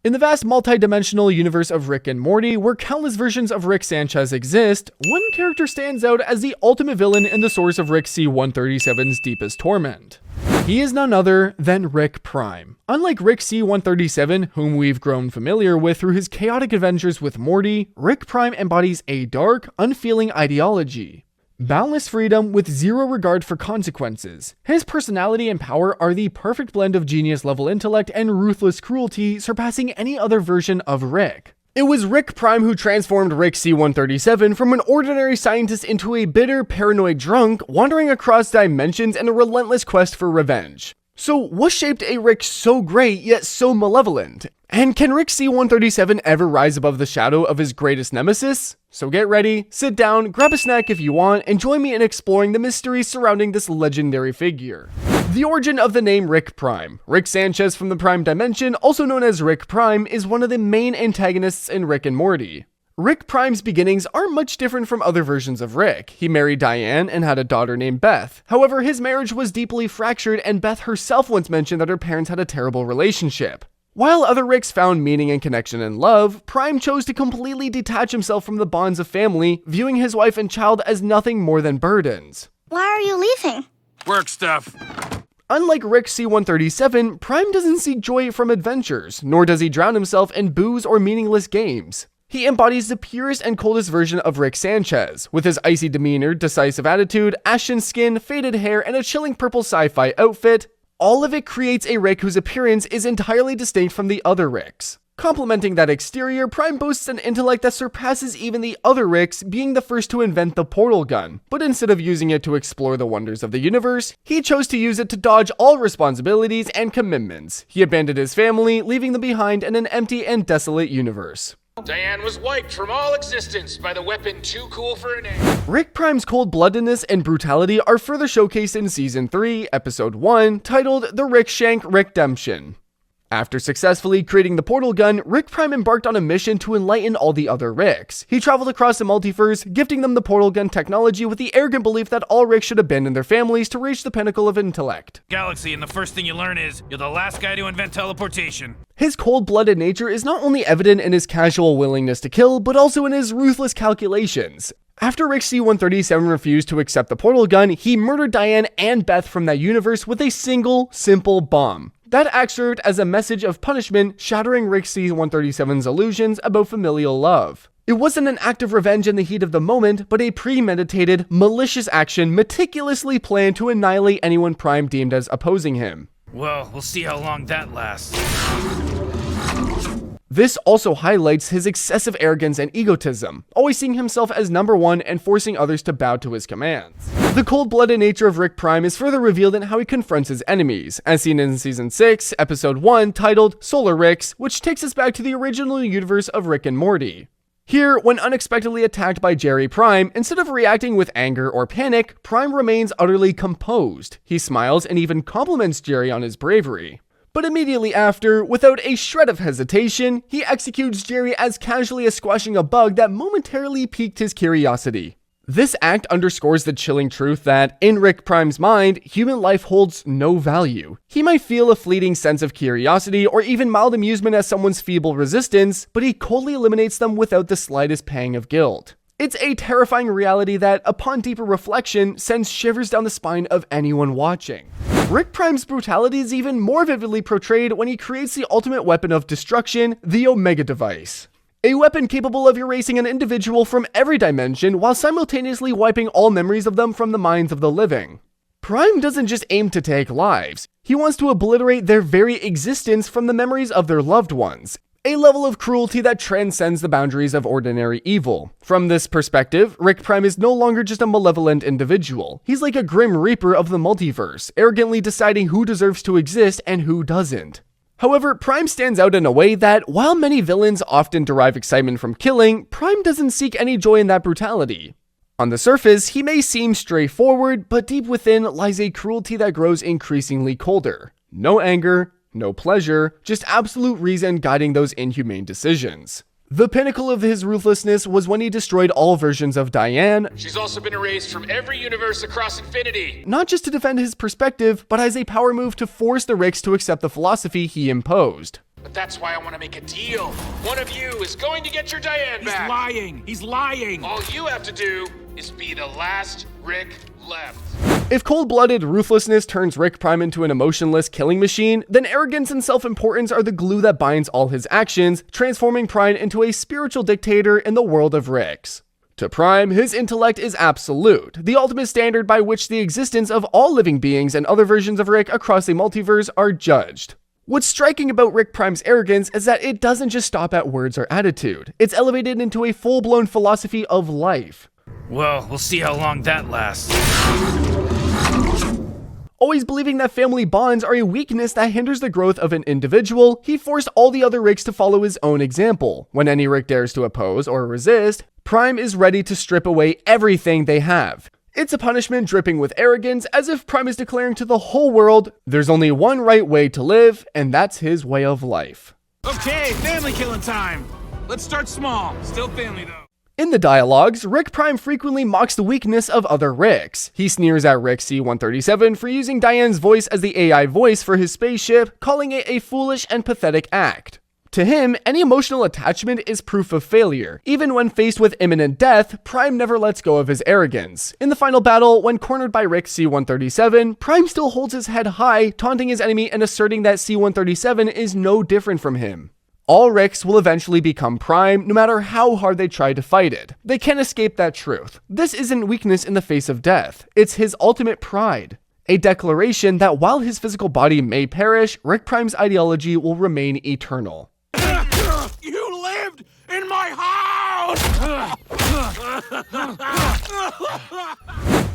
In the vast multi-dimensional universe of Rick and Morty, where countless versions of Rick Sanchez exist, one character stands out as the ultimate villain and the source of Rick C-137's deepest torment. He is none other than Rick Prime. Unlike Rick C-137, whom we've grown familiar with through his chaotic adventures with Morty, Rick Prime embodies a dark, unfeeling ideology. Boundless freedom with zero regard for consequences. His personality and power are the perfect blend of genius-level intellect and ruthless cruelty, surpassing any other version of Rick. It was Rick Prime who transformed Rick C-137 from an ordinary scientist into a bitter, paranoid drunk, wandering across dimensions in a relentless quest for revenge. So what shaped a Rick so great yet so malevolent? And can Rick C-137 ever rise above the shadow of his greatest nemesis? So get ready, sit down, grab a snack if you want, and join me in exploring the mysteries surrounding this legendary figure. The origin of the name Rick Prime. Rick Sanchez from the Prime Dimension, also known as Rick Prime, is one of the main antagonists in Rick and Morty. Rick Prime's beginnings aren't much different from other versions of Rick. He married Diane and had a daughter named Beth. However, his marriage was deeply fractured, and Beth herself once mentioned that her parents had a terrible relationship. While other Ricks found meaning and connection in love, Prime chose to completely detach himself from the bonds of family, viewing his wife and child as nothing more than burdens. Why are you leaving? Work stuff. Unlike Rick C-137, Prime doesn't seek joy from adventures, nor does he drown himself in booze or meaningless games. He embodies the purest and coldest version of Rick Sanchez, with his icy demeanor, decisive attitude, ashen skin, faded hair, and a chilling purple sci-fi outfit. All of it creates a Rick whose appearance is entirely distinct from the other Ricks. Complementing that exterior, Prime boasts an intellect that surpasses even the other Ricks, being the first to invent the portal gun. But instead of using it to explore the wonders of the universe, he chose to use it to dodge all responsibilities and commitments. He abandoned his family, leaving them behind in an empty and desolate universe. Diane was wiped from all existence by the weapon too cool for a name. Rick Prime's cold-bloodedness and brutality are further showcased in Season 3, Episode 1, titled The Rick Shank Rickdemption. After successfully creating the portal gun, Rick Prime embarked on a mission to enlighten all the other Ricks. He traveled across the multiverse, gifting them the portal gun technology with the arrogant belief that all Ricks should abandon their families to reach the pinnacle of intellect. Galaxy, and the first thing you learn is, you're the last guy to invent teleportation. His cold-blooded nature is not only evident in his casual willingness to kill, but also in his ruthless calculations. After Rick C-137 refused to accept the portal gun, he murdered Diane and Beth from that universe with a single, simple bomb. That act served as a message of punishment, shattering Rick C-137's illusions about familial love. It wasn't an act of revenge in the heat of the moment, but a premeditated, malicious action meticulously planned to annihilate anyone Prime deemed as opposing him. Well, we'll see how long that lasts. This also highlights his excessive arrogance and egotism, always seeing himself as number one and forcing others to bow to his commands. The cold-blooded nature of Rick Prime is further revealed in how he confronts his enemies, as seen in Season 6, Episode 1, titled Solar Ricks, which takes us back to the original universe of Rick and Morty. Here, when unexpectedly attacked by Jerry Prime, instead of reacting with anger or panic, Prime remains utterly composed. He smiles and even compliments Jerry on his bravery. But immediately after, without a shred of hesitation, he executes Jerry as casually as squashing a bug that momentarily piqued his curiosity. This act underscores the chilling truth that, in Rick Prime's mind, human life holds no value. He might feel a fleeting sense of curiosity or even mild amusement at someone's feeble resistance, but he coldly eliminates them without the slightest pang of guilt. It's a terrifying reality that, upon deeper reflection, sends shivers down the spine of anyone watching. Rick Prime's brutality is even more vividly portrayed when he creates the ultimate weapon of destruction, the Omega Device. A weapon capable of erasing an individual from every dimension while simultaneously wiping all memories of them from the minds of the living. Prime doesn't just aim to take lives, he wants to obliterate their very existence from the memories of their loved ones. A level of cruelty that transcends the boundaries of ordinary evil. From this perspective, Rick Prime is no longer just a malevolent individual. He's like a grim reaper of the multiverse, arrogantly deciding who deserves to exist and who doesn't. However, Prime stands out in a way that, while many villains often derive excitement from killing, Prime doesn't seek any joy in that brutality. On the surface, he may seem straightforward, but deep within lies a cruelty that grows increasingly colder. No anger, no pleasure, just absolute reason guiding those inhumane decisions. The pinnacle of his ruthlessness was when he destroyed all versions of Diane. She's also been erased from every universe across infinity. Not just to defend his perspective, but as a power move to force the Ricks to accept the philosophy he imposed. But that's why I want to make a deal. One of you is going to get your Diane back. He's lying! He's lying! All you have to do is be the last Rick left. If cold-blooded ruthlessness turns Rick Prime into an emotionless killing machine, then arrogance and self-importance are the glue that binds all his actions, transforming Prime into a spiritual dictator in the world of Ricks. To Prime, his intellect is absolute, the ultimate standard by which the existence of all living beings and other versions of Rick across the multiverse are judged. What's striking about Rick Prime's arrogance is that it doesn't just stop at words or attitude, it's elevated into a full-blown philosophy of life. Well, we'll see how long that lasts. Always believing that family bonds are a weakness that hinders the growth of an individual, he forced all the other Ricks to follow his own example. When any Rick dares to oppose or resist, Prime is ready to strip away everything they have. It's a punishment dripping with arrogance, as if Prime is declaring to the whole world, there's only one right way to live, and that's his way of life. Okay, family killing time! Let's start small. Still family, though. In the dialogues, Rick Prime frequently mocks the weakness of other Ricks. He sneers at Rick C-137 for using Diane's voice as the AI voice for his spaceship, calling it a foolish and pathetic act. To him, any emotional attachment is proof of failure. Even when faced with imminent death, Prime never lets go of his arrogance. In the final battle, when cornered by Rick C-137, Prime still holds his head high, taunting his enemy and asserting that C-137 is no different from him. All Ricks will eventually become Prime, no matter how hard they try to fight it. They can't escape that truth. This isn't weakness in the face of death. It's his ultimate pride. A declaration that while his physical body may perish, Rick Prime's ideology will remain eternal. You lived in my house!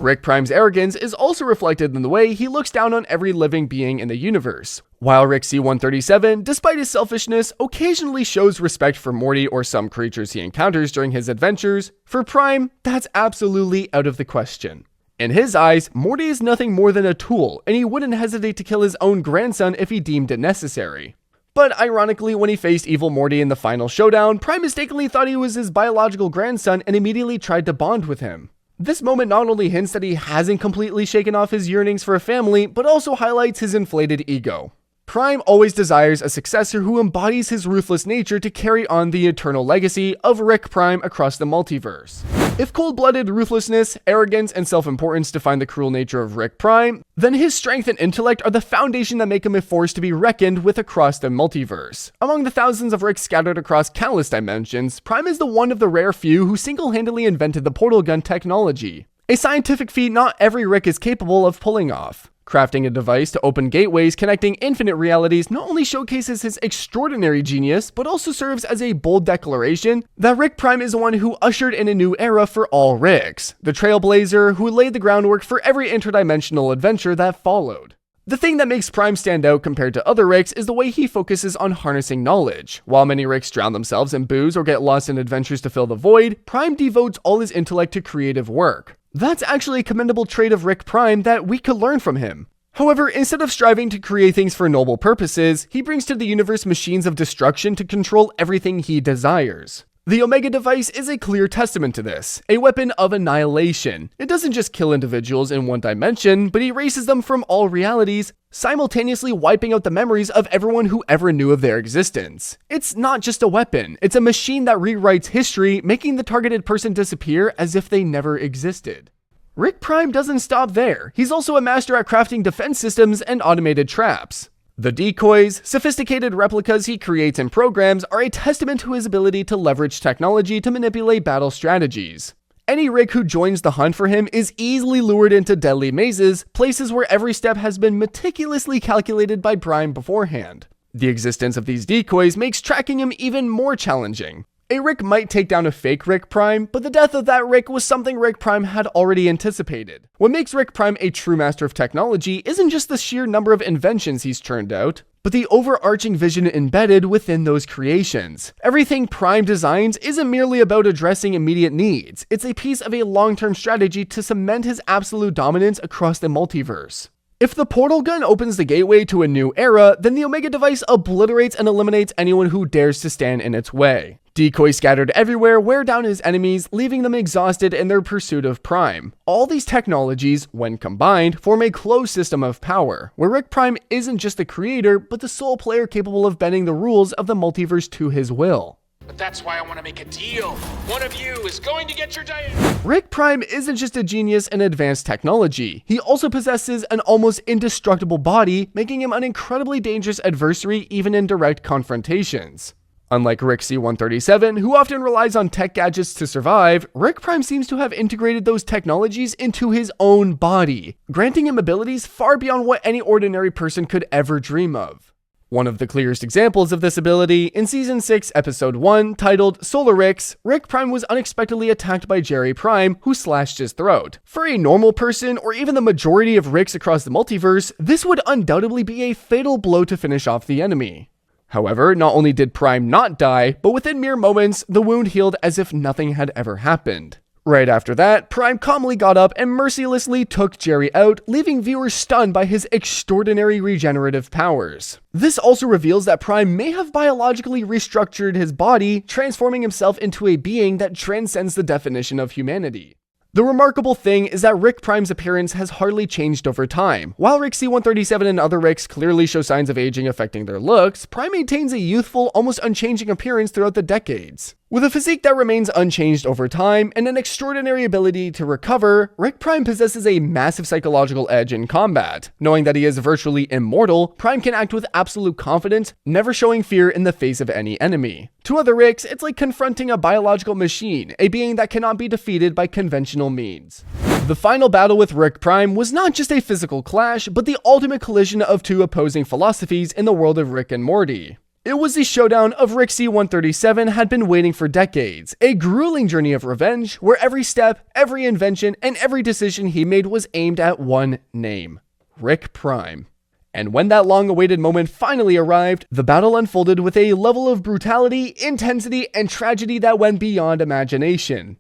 Rick Prime's arrogance is also reflected in the way he looks down on every living being in the universe. While Rick C-137, despite his selfishness, occasionally shows respect for Morty or some creatures he encounters during his adventures, for Prime, that's absolutely out of the question. In his eyes, Morty is nothing more than a tool, and he wouldn't hesitate to kill his own grandson if he deemed it necessary. But ironically, when he faced evil Morty in the final showdown, Prime mistakenly thought he was his biological grandson and immediately tried to bond with him. This moment not only hints that he hasn't completely shaken off his yearnings for a family, but also highlights his inflated ego. Prime always desires a successor who embodies his ruthless nature to carry on the eternal legacy of Rick Prime across the multiverse. If cold-blooded ruthlessness, arrogance, and self-importance define the cruel nature of Rick Prime, then his strength and intellect are the foundation that make him a force to be reckoned with across the multiverse. Among the thousands of Ricks scattered across countless dimensions, Prime is the one of the rare few who single-handedly invented the portal gun technology. A scientific feat not every Rick is capable of pulling off. Crafting a device to open gateways connecting infinite realities not only showcases his extraordinary genius, but also serves as a bold declaration that Rick Prime is the one who ushered in a new era for all Ricks, the trailblazer who laid the groundwork for every interdimensional adventure that followed. The thing that makes Prime stand out compared to other Ricks is the way he focuses on harnessing knowledge. While many Ricks drown themselves in booze or get lost in adventures to fill the void, Prime devotes all his intellect to creative work. That's actually a commendable trait of Rick Prime that we could learn from him. However, instead of striving to create things for noble purposes, he brings to the universe machines of destruction to control everything he desires. The Omega device is a clear testament to this, a weapon of annihilation. It doesn't just kill individuals in one dimension, but erases them from all realities, simultaneously wiping out the memories of everyone who ever knew of their existence. It's not just a weapon, it's a machine that rewrites history, making the targeted person disappear as if they never existed. Rick Prime doesn't stop there. He's also a master at crafting defense systems and automated traps. The decoys, sophisticated replicas he creates and programs are a testament to his ability to leverage technology to manipulate battle strategies. Any Rick who joins the hunt for him is easily lured into deadly mazes, places where every step has been meticulously calculated by Prime beforehand. The existence of these decoys makes tracking him even more challenging. A Rick might take down a fake Rick Prime, but the death of that Rick was something Rick Prime had already anticipated. What makes Rick Prime a true master of technology isn't just the sheer number of inventions he's churned out, but the overarching vision embedded within those creations. Everything Prime designs isn't merely about addressing immediate needs, it's a piece of a long-term strategy to cement his absolute dominance across the multiverse. If the portal gun opens the gateway to a new era, then the Omega device obliterates and eliminates anyone who dares to stand in its way. Decoys scattered everywhere wear down his enemies, leaving them exhausted in their pursuit of Prime. All these technologies, when combined, form a closed system of power, where Rick Prime isn't just the creator, but the sole player capable of bending the rules of the multiverse to his will. But that's why I want to make a deal. One of you is going to get your Diane. Rick Prime isn't just a genius in advanced technology. He also possesses an almost indestructible body, making him an incredibly dangerous adversary even in direct confrontations. Unlike Rick C-137, who often relies on tech gadgets to survive, Rick Prime seems to have integrated those technologies into his own body, granting him abilities far beyond what any ordinary person could ever dream of. One of the clearest examples of this ability, in Season 6, Episode 1, titled Solar Ricks, Rick Prime was unexpectedly attacked by Jerry Prime, who slashed his throat. For a normal person, or even the majority of Ricks across the multiverse, this would undoubtedly be a fatal blow to finish off the enemy. However, not only did Prime not die, but within mere moments, the wound healed as if nothing had ever happened. Right after that, Prime calmly got up and mercilessly took Jerry out, leaving viewers stunned by his extraordinary regenerative powers. This also reveals that Prime may have biologically restructured his body, transforming himself into a being that transcends the definition of humanity. The remarkable thing is that Rick Prime's appearance has hardly changed over time. While Rick C-137 and other Ricks clearly show signs of aging affecting their looks, Prime maintains a youthful, almost unchanging appearance throughout the decades. With a physique that remains unchanged over time and an extraordinary ability to recover, Rick Prime possesses a massive psychological edge in combat. Knowing that he is virtually immortal, Prime can act with absolute confidence, never showing fear in the face of any enemy. To other Ricks, it's like confronting a biological machine, a being that cannot be defeated by conventional means. The final battle with Rick Prime was not just a physical clash, but the ultimate collision of two opposing philosophies in the world of Rick and Morty. It was the showdown of Rick C-137 had been waiting for decades, a grueling journey of revenge where every step, every invention, and every decision he made was aimed at one name: Rick Prime. And when that long-awaited moment finally arrived, the battle unfolded with a level of brutality, intensity, and tragedy that went beyond imagination.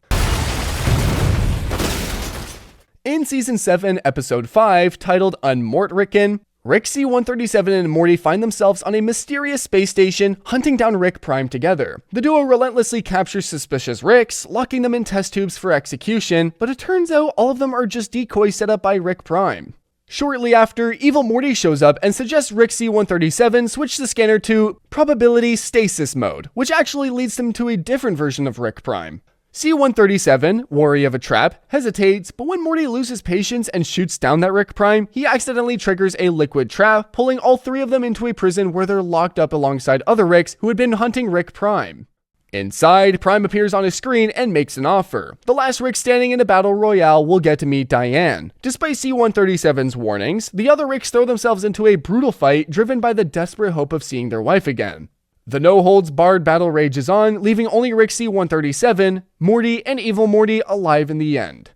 In Season 7, Episode 5, titled Unmortricken, Rick C-137 and Morty find themselves on a mysterious space station, hunting down Rick Prime together. The duo relentlessly captures suspicious Ricks, locking them in test tubes for execution, but it turns out all of them are just decoys set up by Rick Prime. Shortly after, Evil Morty shows up and suggests Rick C-137 switch the scanner to probability stasis mode, which actually leads them to a different version of Rick Prime. C-137, wary of a trap, hesitates, but when Morty loses patience and shoots down that Rick Prime, he accidentally triggers a liquid trap, pulling all three of them into a prison where they're locked up alongside other Ricks who had been hunting Rick Prime. Inside, Prime appears on his screen and makes an offer. The last Rick standing in a battle royale will get to meet Diane. Despite C-137's warnings, the other Ricks throw themselves into a brutal fight driven by the desperate hope of seeing their wife again. The no-holds-barred battle rages on, leaving only Rick C-137, Morty, and Evil Morty alive in the end.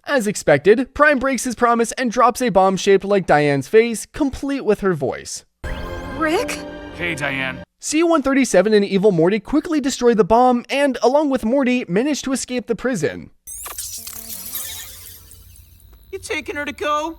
As expected, Prime breaks his promise and drops a bomb shaped like Diane's face, complete with her voice. Rick? Hey, Diane. C-137 and Evil Morty quickly destroy the bomb and, along with Morty, manage to escape the prison. You taking her to go?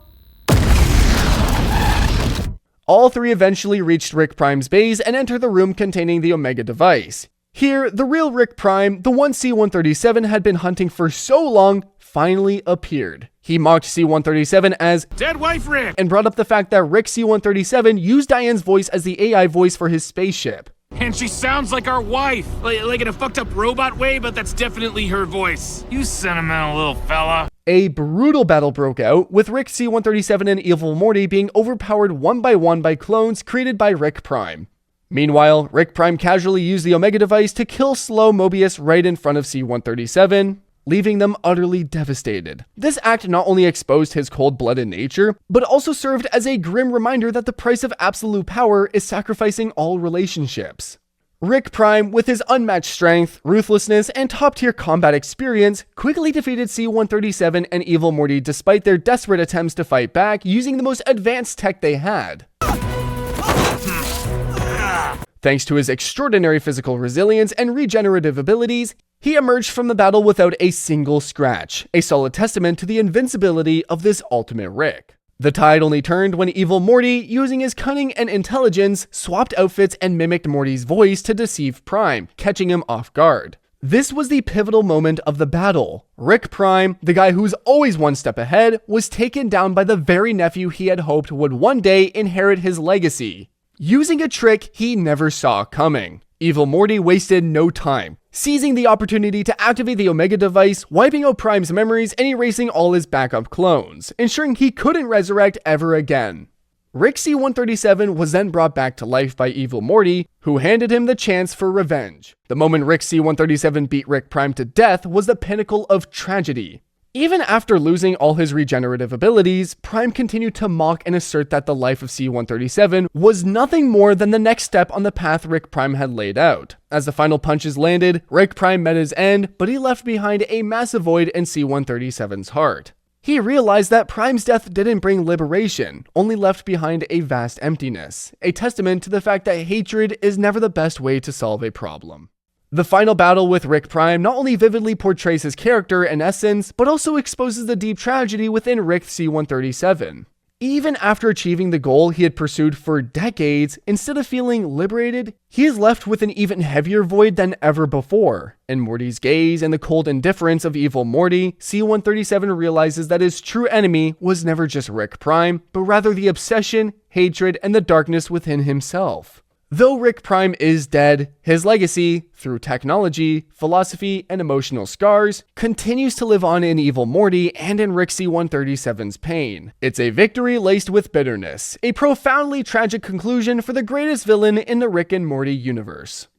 All three eventually reached Rick Prime's base and enter the room containing the Omega device. Here, the real Rick Prime, the one C-137 had been hunting for so long, finally appeared. He mocked C-137 as Dead wife Rick! And brought up the fact that Rick C-137 used Diane's voice as the AI voice for his spaceship. And she sounds like our wife. Like in a fucked up robot way, but that's definitely her voice. You sentimental little fella. A brutal battle broke out, with Rick C-137 and Evil Morty being overpowered one by clones created by Rick Prime. Meanwhile, Rick Prime casually used the Omega device to kill Slow Mobius right in front of C-137, leaving them utterly devastated. This act not only exposed his cold-blooded nature, but also served as a grim reminder that the price of absolute power is sacrificing all relationships. Rick Prime, with his unmatched strength, ruthlessness, and top-tier combat experience, quickly defeated C-137 and Evil Morty despite their desperate attempts to fight back using the most advanced tech they had. Thanks to his extraordinary physical resilience and regenerative abilities, he emerged from the battle without a single scratch, a solid testament to the invincibility of this ultimate Rick. The tide only turned when evil Morty, using his cunning and intelligence, swapped outfits and mimicked Morty's voice to deceive Prime, catching him off guard. This was the pivotal moment of the battle. Rick Prime, the guy who's always one step ahead, was taken down by the very nephew he had hoped would one day inherit his legacy, using a trick he never saw coming. Evil Morty wasted no time, seizing the opportunity to activate the Omega device, wiping out Prime's memories and erasing all his backup clones, ensuring he couldn't resurrect ever again. Rick C-137 was then brought back to life by Evil Morty, who handed him the chance for revenge. The moment Rick C-137 beat Rick Prime to death was the pinnacle of tragedy. Even after losing all his regenerative abilities, Prime continued to mock and assert that the life of C-137 was nothing more than the next step on the path Rick Prime had laid out. As the final punches landed, Rick Prime met his end, but he left behind a massive void in C-137's heart. He realized that Prime's death didn't bring liberation, only left behind a vast emptiness, a testament to the fact that hatred is never the best way to solve a problem. The final battle with Rick Prime not only vividly portrays his character and essence, but also exposes the deep tragedy within Rick C-137. Even after achieving the goal he had pursued for decades, instead of feeling liberated, he is left with an even heavier void than ever before. In Morty's gaze and the cold indifference of evil Morty, C-137 realizes that his true enemy was never just Rick Prime, but rather the obsession, hatred, and the darkness within himself. Though Rick Prime is dead, his legacy, through technology, philosophy, and emotional scars, continues to live on in Evil Morty and in Rick C-137's pain. It's a victory laced with bitterness, a profoundly tragic conclusion for the greatest villain in the Rick and Morty universe.